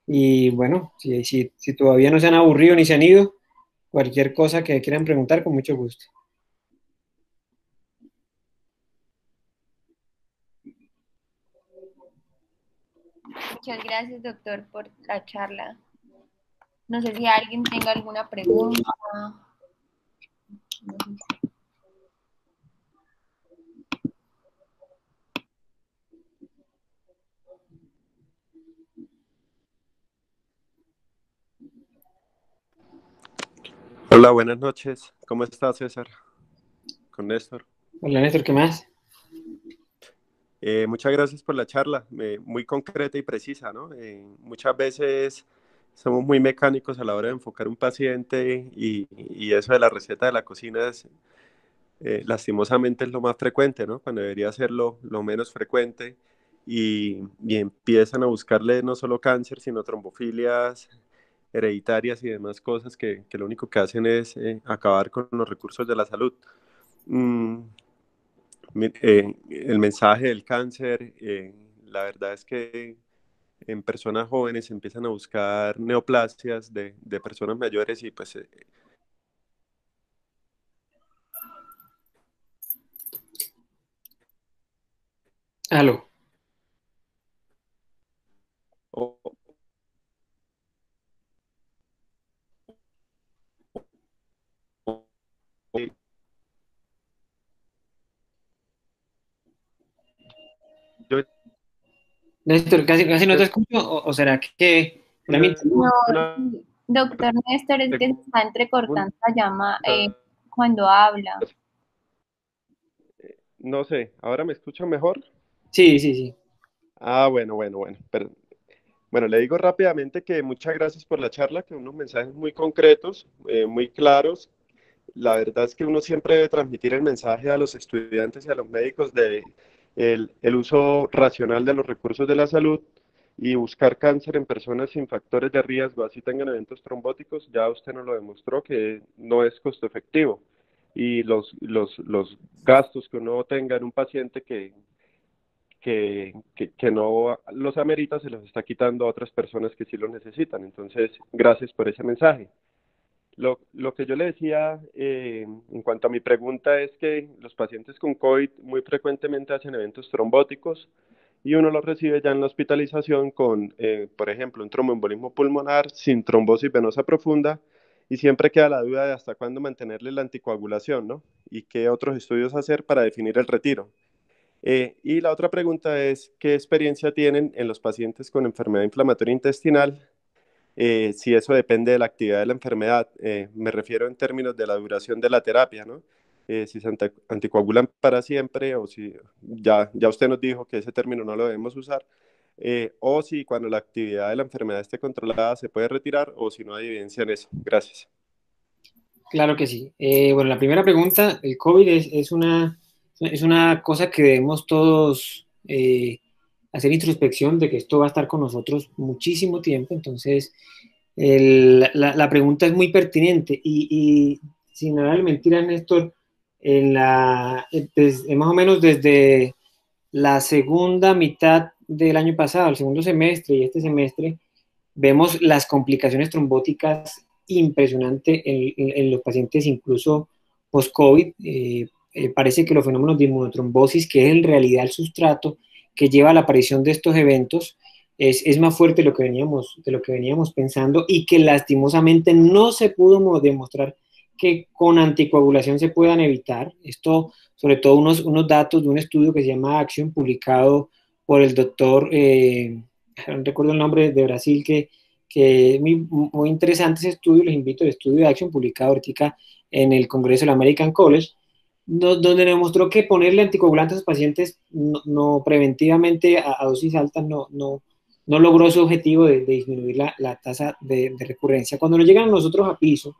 Y bueno, si todavía no se han aburrido ni se han ido, cualquier cosa que quieran preguntar, con mucho gusto. Muchas gracias, doctor, por la charla. No sé si alguien tenga alguna pregunta. No sé. Hola, buenas noches. ¿Cómo estás, César? Con Néstor. Hola, Néstor, ¿qué más? Muchas gracias por la charla, muy concreta y precisa, ¿no? Muchas veces somos muy mecánicos a la hora de enfocar un paciente y eso de la receta de la cocina es, lastimosamente es lo más frecuente, ¿no? Cuando debería ser lo menos frecuente y empiezan a buscarle no solo cáncer, sino trombofilias hereditarias y demás cosas que lo único que hacen es acabar con los recursos de la salud. Mm, el mensaje del cáncer, la verdad es que en personas jóvenes empiezan a buscar neoplasias de personas mayores y pues... Aló. Oh, oh, oh, yo, Néstor, casi no te escucho, o será que será mi No, una sí, doctor Néstor, es que se está entrecortando pregunta, la llama cuando habla. no sé, ¿ahora me escuchan mejor? Sí, sí, sí. Ah, bueno. Bueno, le digo rápidamente que muchas gracias por la charla, que unos mensajes muy concretos, muy claros. La verdad es que uno siempre debe transmitir el mensaje a los estudiantes y a los médicos de el uso racional de los recursos de la salud y buscar cáncer en personas sin factores de riesgo, así tengan eventos trombóticos, ya usted nos lo demostró que no es costo efectivo. Y los gastos que uno tenga en un paciente que no los amerita, se los está quitando a otras personas que sí los necesitan. Entonces, gracias por ese mensaje. Lo que yo le decía en cuanto a mi pregunta es que los pacientes con COVID muy frecuentemente hacen eventos trombóticos y uno los recibe ya en la hospitalización con, por ejemplo, un tromboembolismo pulmonar sin trombosis venosa profunda y siempre queda la duda de hasta cuándo mantenerle la anticoagulación, ¿no? Y qué otros estudios hacer para definir el retiro. Y la otra pregunta es, ¿qué experiencia tienen en los pacientes con enfermedad inflamatoria intestinal? Si eso depende de la actividad de la enfermedad, me refiero en términos de la duración de la terapia, ¿no? Si se anticoagulan para siempre o si ya usted nos dijo que ese término no lo debemos usar, o si cuando la actividad de la enfermedad esté controlada se puede retirar o si no hay evidencia en eso. Gracias. Claro que sí. Bueno, la primera pregunta, el COVID es una cosa que debemos todos hacer introspección de que esto va a estar con nosotros muchísimo tiempo. Entonces, la pregunta es muy pertinente y sin hablar mentira, Néstor, más o menos desde la segunda mitad del año pasado, el segundo semestre y este semestre, vemos las complicaciones trombóticas impresionantes en los pacientes incluso post-COVID. Parece que los fenómenos de inmunotrombosis, que es en realidad el sustrato que lleva a la aparición de estos eventos, es más fuerte de lo que veníamos pensando y que lastimosamente no se pudo demostrar que con anticoagulación se puedan evitar. Esto, sobre todo unos datos de un estudio que se llama Action, publicado por el doctor, no recuerdo el nombre, de Brasil, que es muy interesante ese estudio. Les invito al estudio de Action, publicado ahorita en el Congreso del American College, donde demostró que ponerle anticoagulantes a los pacientes no preventivamente a dosis altas no logró su objetivo de disminuir la tasa de recurrencia. Cuando nos llegan a nosotros a piso,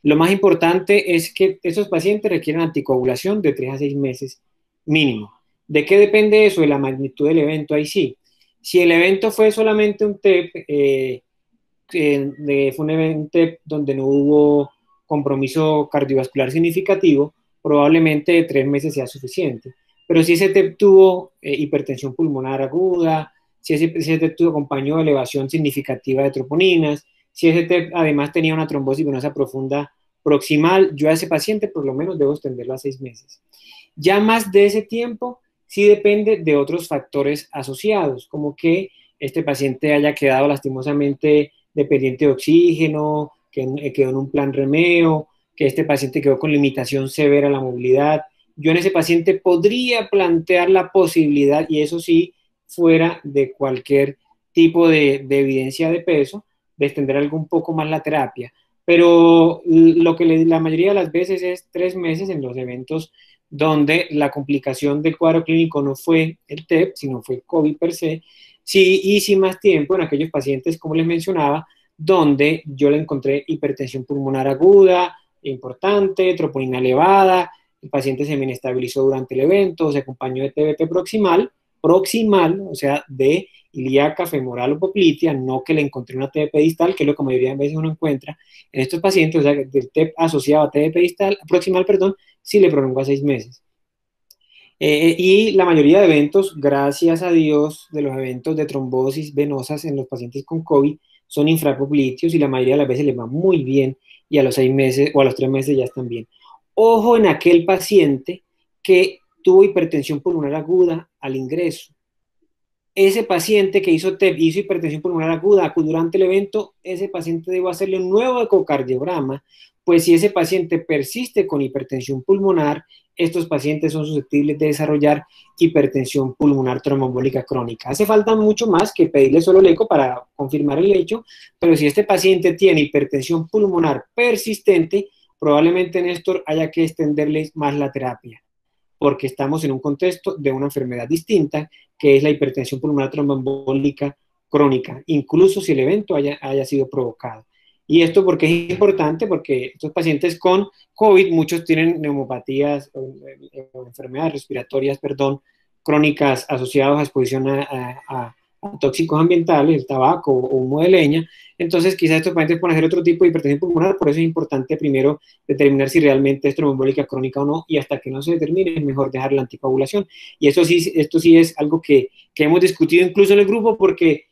lo más importante es que esos pacientes requieren anticoagulación de 3 a 6 meses mínimo. ¿De qué depende eso? De la magnitud del evento. Ahí sí. Si el evento fue solamente un TEP, fue un evento donde no hubo compromiso cardiovascular significativo, probablemente 3 meses sea suficiente. Pero si ese TEP tuvo hipertensión pulmonar aguda, si ese TEP tuvo acompañó de elevación significativa de troponinas, si ese TEP además tenía una trombosis venosa profunda proximal, yo a ese paciente por lo menos debo extenderlo a 6 meses. Ya más de ese tiempo sí depende de otros factores asociados, como que este paciente haya quedado lastimosamente dependiente de oxígeno, que quedó en un plan remeo, que este paciente quedó con limitación severa a la movilidad. Yo en ese paciente podría plantear la posibilidad, y eso sí, fuera de cualquier tipo de evidencia de peso, de extender algo un poco más la terapia. Pero lo que la mayoría de las veces es 3 meses en los eventos donde la complicación del cuadro clínico no fue el TEP, sino fue COVID per se. Sí, y sí más tiempo en aquellos pacientes, como les mencionaba, donde yo le encontré hipertensión pulmonar aguda, importante, troponina elevada, el paciente se inestabilizó durante el evento, se acompañó de TBP proximal, o sea, de ilíaca, femoral o poplitea, no que le encontré una TBP distal, que es lo que la mayoría de veces uno encuentra en estos pacientes, o sea, del TEP asociado a TBP distal, proximal, perdón, sí le prolongó a 6 meses. Y la mayoría de eventos, gracias a Dios, de los eventos de trombosis venosas en los pacientes con COVID son infrapopliteos y la mayoría de las veces les va muy bien y a los 6 meses o a los 3 meses ya están bien. Ojo en aquel paciente que tuvo hipertensión pulmonar aguda al ingreso. Ese paciente que hizo TEP, hizo hipertensión pulmonar aguda durante el evento, ese paciente debe hacerle un nuevo ecocardiograma, pues si ese paciente persiste con hipertensión pulmonar, estos pacientes son susceptibles de desarrollar hipertensión pulmonar tromboembólica crónica. Hace falta mucho más que pedirle solo el eco para confirmar el hecho, pero si este paciente tiene hipertensión pulmonar persistente, probablemente, Néstor, haya que extenderle más la terapia, porque estamos en un contexto de una enfermedad distinta, que es la hipertensión pulmonar tromboembólica crónica, incluso si el evento haya sido provocado. Y esto porque es importante, porque estos pacientes con COVID, muchos tienen neumopatías o enfermedades respiratorias, perdón, crónicas asociadas a exposición a tóxicos ambientales, el tabaco o humo de leña. Entonces, quizás estos pacientes pueden hacer otro tipo de hipertensión pulmonar, por eso es importante primero determinar si realmente es tromboembólica crónica o no, y hasta que no se determine es mejor dejar la anticoagulación. Y esto sí es algo que hemos discutido incluso en el grupo, porque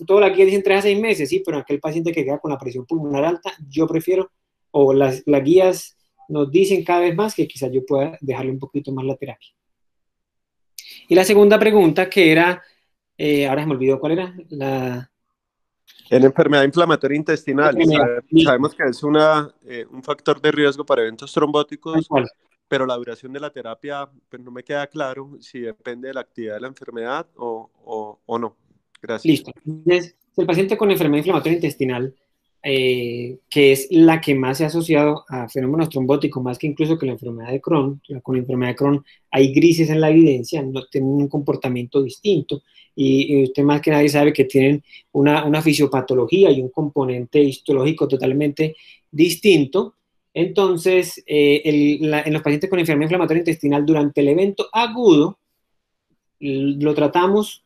todas las guías dicen 3 a 6 meses, sí, pero aquel paciente que queda con la presión pulmonar alta, yo prefiero, o las guías nos dicen cada vez más que quizás yo pueda dejarle un poquito más la terapia. Y la segunda pregunta, que era, ahora se me olvidó cuál era, En enfermedad inflamatoria intestinal, sabemos que es un factor de riesgo para eventos trombóticos, pero la duración de la terapia, pues no me queda claro si depende de la actividad de la enfermedad o no. Gracias. Listo. Entonces, el paciente con enfermedad inflamatoria intestinal, que es la que más se ha asociado a fenómenos trombóticos, más que incluso que la enfermedad de Crohn. Con la enfermedad de Crohn hay grises en la evidencia, no tienen un comportamiento distinto, y usted más que nadie sabe que tienen una fisiopatología y un componente histológico totalmente distinto. Entonces, en los pacientes con enfermedad inflamatoria intestinal durante el evento agudo, lo tratamos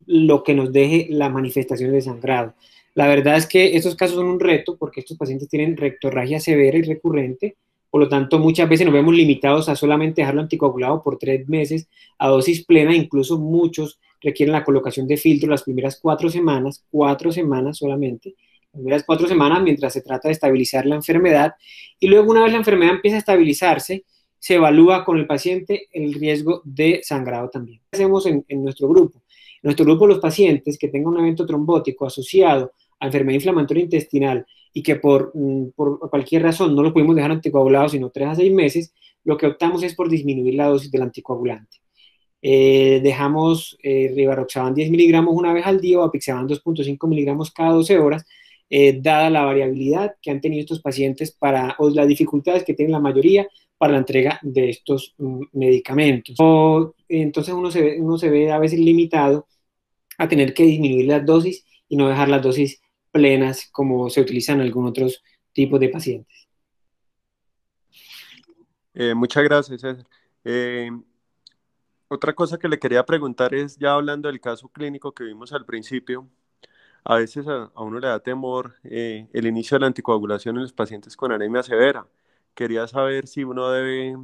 lo que nos deje las manifestaciones de sangrado. La verdad es que estos casos son un reto porque estos pacientes tienen rectorragia severa y recurrente, por lo tanto muchas veces nos vemos limitados a solamente dejarlo anticoagulado por 3 meses a dosis plena, incluso muchos requieren la colocación de filtro las primeras 4 semanas solamente, las primeras 4 semanas mientras se trata de estabilizar la enfermedad, y luego una vez la enfermedad empieza a estabilizarse, se evalúa con el paciente el riesgo de sangrado también. ¿Qué hacemos en nuestro grupo? En nuestro grupo, los pacientes que tengan un evento trombótico asociado a enfermedad inflamatoria intestinal y que por cualquier razón no lo pudimos dejar anticoagulado sino 3 a 6 meses, lo que optamos es por disminuir la dosis del anticoagulante. Dejamos rivaroxaban 10 miligramos una vez al día o apixaban 2.5 miligramos cada 12 horas, dada la variabilidad que han tenido estos pacientes o las dificultades que tienen la mayoría para la entrega de estos medicamentos. Entonces uno se ve a veces limitado a tener que disminuir las dosis y no dejar las dosis plenas como se utilizan en algunos otros tipos de pacientes. Muchas gracias, César. Otra cosa que le quería preguntar es, ya hablando del caso clínico que vimos al principio, a veces a uno le da temor el inicio de la anticoagulación en los pacientes con anemia severa. Quería saber si uno debe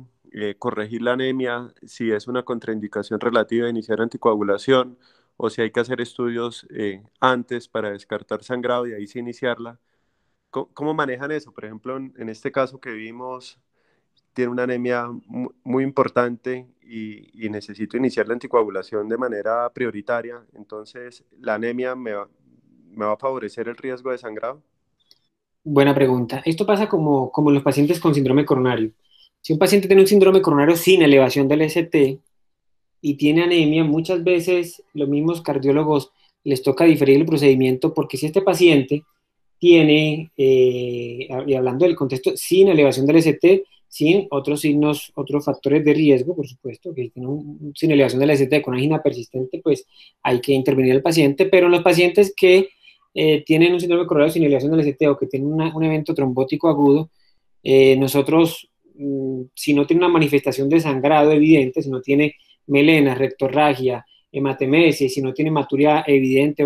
corregir la anemia, si es una contraindicación relativa a iniciar anticoagulación o si hay que hacer estudios antes para descartar sangrado y ahí sí iniciarla. ¿Cómo manejan eso? Por ejemplo, en este caso que vimos, tiene una anemia muy importante y necesito iniciar la anticoagulación de manera prioritaria, entonces la anemia me va a favorecer el riesgo de sangrado. Buena pregunta. Esto pasa como en los pacientes con síndrome coronario. Si un paciente tiene un síndrome coronario sin elevación del ST y tiene anemia, muchas veces los mismos cardiólogos les toca diferir el procedimiento porque si este paciente tiene, y hablando del contexto, sin elevación del ST, sin otros signos, otros factores de riesgo, por supuesto, que tiene sin elevación del ST con angina persistente, pues hay que intervenir al paciente, pero en los pacientes que tienen un síndrome coronario sin elevación del ST o que tienen un evento trombótico agudo, nosotros, si no tiene una manifestación de sangrado evidente, si no tiene melena, rectorragia, hematemesis, si no tiene hematuria evidente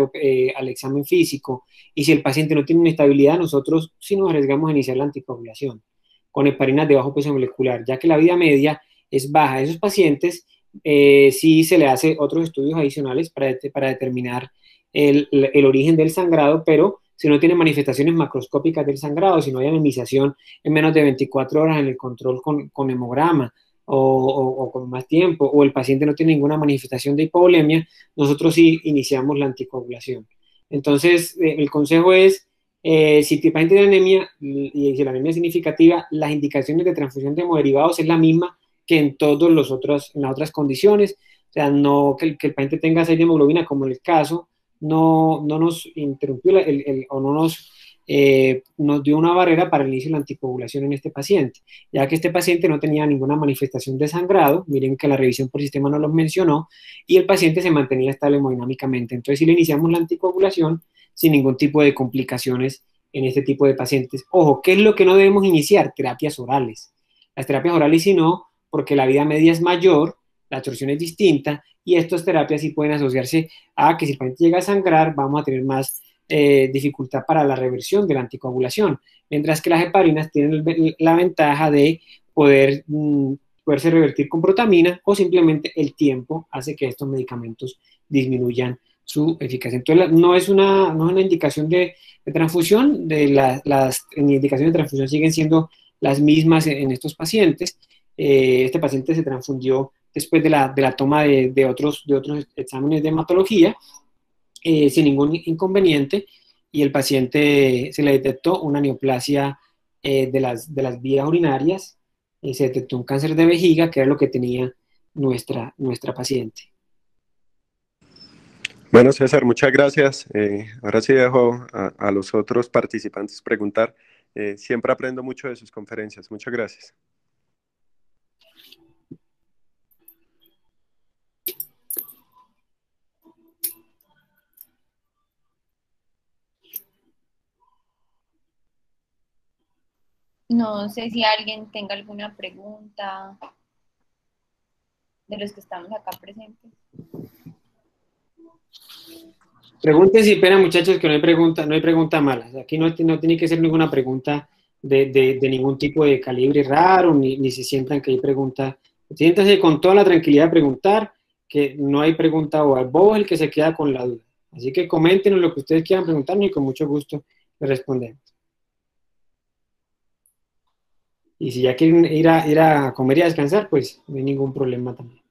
al examen físico, y si el paciente no tiene una estabilidad, nosotros sí nos arriesgamos a iniciar la anticoagulación con heparinas de bajo peso molecular, ya que la vida media es baja. A esos pacientes sí se le hace otros estudios adicionales para determinar el origen del sangrado, pero si no tiene manifestaciones macroscópicas del sangrado, si no hay anemización en menos de 24 horas en el control con hemograma, o con más tiempo, o el paciente no tiene ninguna manifestación de hipovolemia, nosotros sí iniciamos la anticoagulación. Entonces, el consejo es, si el paciente tiene anemia y si la anemia es significativa, las indicaciones de transfusión de hemoderivados es la misma que en en las otras condiciones, o sea, no que el paciente tenga 6 de hemoglobina, como en el caso, no nos interrumpió o no nos dio una barrera para el inicio de la anticoagulación en este paciente, ya que este paciente no tenía ninguna manifestación de sangrado, miren que la revisión por sistema no los mencionó, y el paciente se mantenía estable hemodinámicamente. Entonces, si le iniciamos la anticoagulación sin ningún tipo de complicaciones en este tipo de pacientes. Ojo, ¿qué es lo que no debemos iniciar? Terapias orales. Las terapias orales, si no, porque la vida media es mayor, la absorción es distinta, y estas terapias sí pueden asociarse a que si el paciente llega a sangrar, vamos a tener más dificultad para la reversión de la anticoagulación, mientras que las heparinas tienen la ventaja de poderse revertir con protamina, o simplemente el tiempo hace que estos medicamentos disminuyan su eficacia. Entonces, no es una indicación de transfusión, las indicaciones de transfusión siguen siendo las mismas en estos pacientes. Este paciente se transfundió después de la toma de otros exámenes de hematología, sin ningún inconveniente, y el paciente se le detectó una neoplasia de las vías urinarias, se detectó un cáncer de vejiga, que era lo que tenía nuestra paciente. Bueno, César, muchas gracias. Ahora sí dejo a los otros participantes preguntar. Siempre aprendo mucho de sus conferencias. Muchas gracias. No sé si alguien tenga alguna pregunta de los que estamos acá presentes. Pregunten sin pena, muchachos, que no hay pregunta mala. Aquí no tiene que ser ninguna pregunta de ningún tipo de calibre raro, ni se sientan que hay pregunta. Siéntanse con toda la tranquilidad a preguntar, que no hay pregunta boba. El bobo es el que se queda con la duda. Así que coméntenos lo que ustedes quieran preguntarnos y con mucho gusto les respondemos. Y si ya quieren ir a comer y a descansar, pues no hay ningún problema también.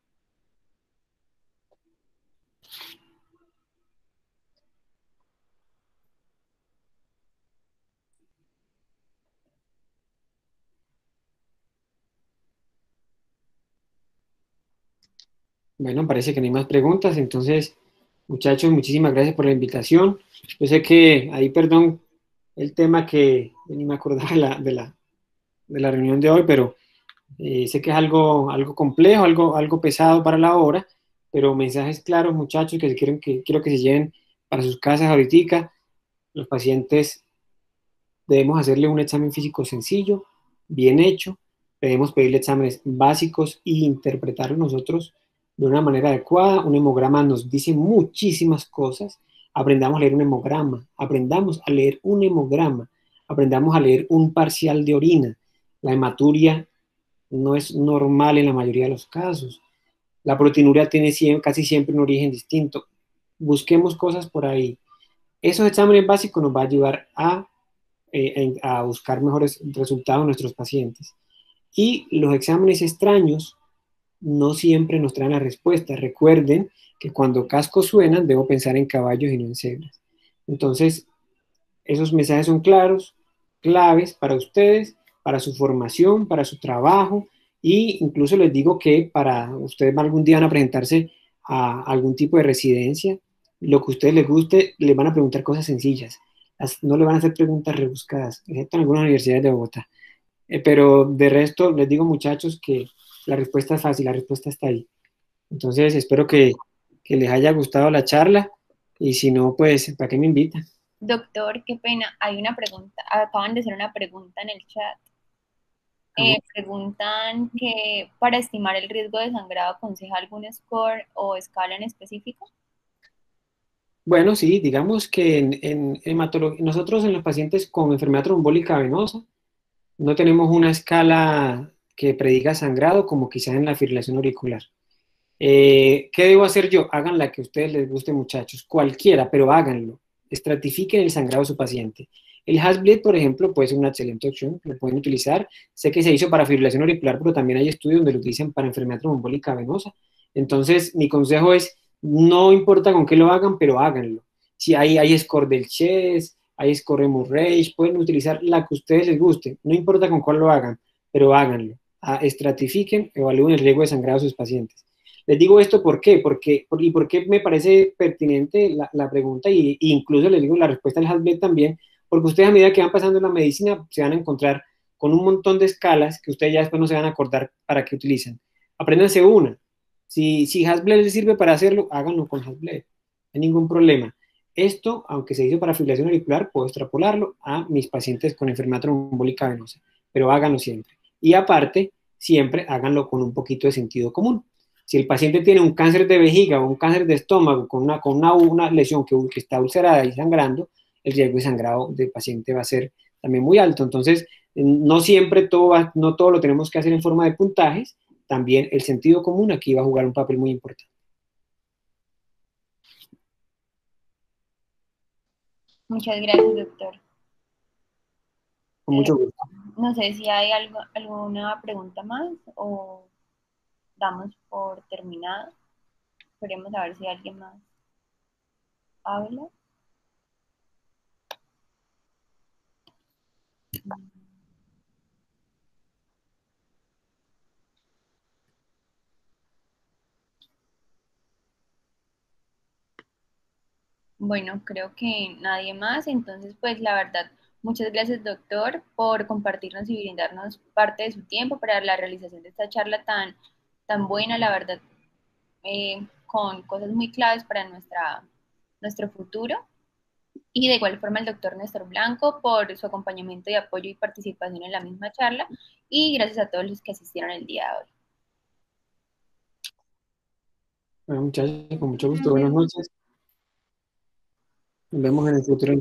Bueno, parece que no hay más preguntas, entonces, muchachos, muchísimas gracias por la invitación. Yo sé que ahí, perdón, el tema que ni me acordaba de la reunión de hoy, pero sé que es algo complejo, algo pesado para la hora, pero mensajes claros, muchachos, quiero que se lleven para sus casas ahorita. Los pacientes debemos hacerle un examen físico sencillo, bien hecho, debemos pedirle exámenes básicos e interpretarlos nosotros de una manera adecuada. Un hemograma nos dice muchísimas cosas. Aprendamos a leer un hemograma, aprendamos a leer un hemograma, aprendamos a leer un parcial de orina. La hematuria no es normal en la mayoría de los casos. La proteinuria tiene casi siempre un origen distinto. Busquemos cosas por ahí. Esos exámenes básicos nos va a ayudar a buscar mejores resultados en nuestros pacientes. Y los exámenes extraños no siempre nos traen la respuesta. Recuerden que cuando cascos suenan, debo pensar en caballos y no en cebras. Entonces, esos mensajes son claros, claves para ustedes, para su formación, para su trabajo, y incluso les digo que para ustedes algún día van a presentarse a algún tipo de residencia, lo que a ustedes les guste, les van a preguntar cosas sencillas, no le van a hacer preguntas rebuscadas, excepto en algunas universidades de Bogotá. Pero de resto, les digo, muchachos, que la respuesta es fácil, la respuesta está ahí. Entonces, espero que les haya gustado la charla, y si no, pues, ¿para qué me invitan? Doctor, qué pena, hay una pregunta, acaban de hacer una pregunta en el chat. Preguntan que para estimar el riesgo de sangrado aconseja algún score o escala en específico. Bueno, sí, digamos que en hematología, nosotros en los pacientes con enfermedad trombólica venosa no tenemos una escala que prediga sangrado como quizás en la fibrilación auricular. ¿Qué debo hacer yo? Hagan la que a ustedes les guste, muchachos, cualquiera, pero háganlo. Estratifiquen el sangrado de su paciente. El Hasbled, por ejemplo, puede ser una excelente opción, lo pueden utilizar. Sé que se hizo para fibrilación auricular, pero también hay estudios donde lo utilizan para enfermedad trombólica venosa. Entonces, mi consejo es, no importa con qué lo hagan, pero háganlo. Si hay score del chest, hay score Murray, pueden utilizar la que a ustedes les guste. No importa con cuál lo hagan, pero háganlo. Estratifiquen, evalúen el riesgo de sangrado de sus pacientes. Les digo esto ¿por qué? ¿Y por qué me parece pertinente la pregunta? Y incluso les digo la respuesta del Hasbet también, porque ustedes a medida que van pasando en la medicina se van a encontrar con un montón de escalas que ustedes ya después no se van a acordar para qué utilizan. Apréndanse una. Si Hasbled les sirve para hacerlo, háganlo con Hasbled. No hay ningún problema. Esto, aunque se hizo para fibrilación auricular, puedo extrapolarlo a mis pacientes con enfermedad trombólica venosa, pero háganlo siempre. Y aparte, siempre háganlo con un poquito de sentido común. Si el paciente tiene un cáncer de vejiga o un cáncer de estómago con una lesión que está ulcerada y sangrando, el riesgo de sangrado del paciente va a ser también muy alto. Entonces, no siempre no todo lo tenemos que hacer en forma de puntajes, también el sentido común aquí va a jugar un papel muy importante. Muchas gracias, doctor. Con mucho gusto. No sé si hay alguna pregunta más o damos por terminado. Esperemos a ver si alguien más habla. Bueno, creo que nadie más, entonces pues la verdad, muchas gracias doctor por compartirnos y brindarnos parte de su tiempo para la realización de esta charla tan buena, la verdad, con cosas muy claves para nuestro futuro. Y de igual forma el doctor Néstor Blanco por su acompañamiento y apoyo y participación en la misma charla. Y gracias a todos los que asistieron el día de hoy. Bueno, muchachos, con mucho gusto, buenas noches. Nos vemos en el futuro.